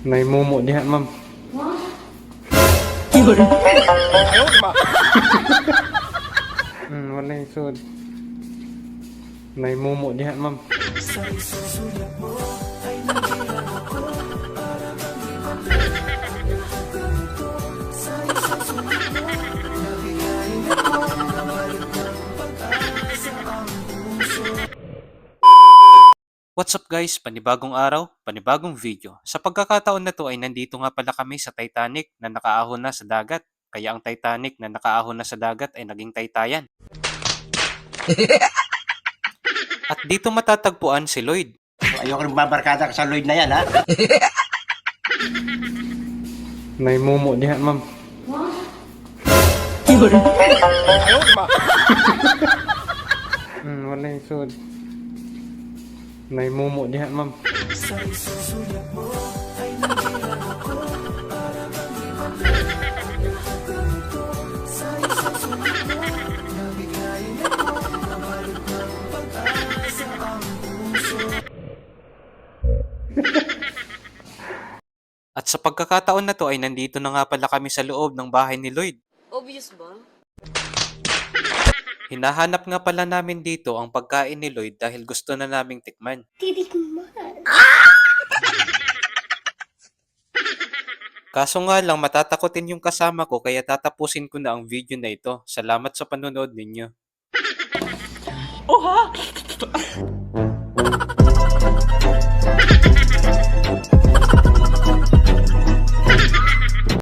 Naimumo diha, ma'am. Wala yung sud. Naimumo diha, ma'am. What's up guys? Panibagong araw, panibagong video. Sa pagkakataon na to ay nandito nga pala kami sa Titanic na nakaahon na sa dagat. Kaya ang Titanic na nakaahon na sa dagat ay naging Taytayan. At dito matatagpuan si Lloyd. Ayoko nang babarkada ka sa Lloyd na yan, ha? Naimumo diha, ma'am. Wala yung sud. Naimumo diha, ma'am. At sa pagkakataon na to ay nandito na nga pala kami sa loob ng bahay ni Lloyd. Obvious ba? Hinahanap nga pala namin dito ang pagkain ni Lloyd dahil gusto na naming tikman. Kaso nga lang matatakotin yung kasama ko kaya tatapusin ko na ang video na ito. Salamat sa panonood ninyo. Oha!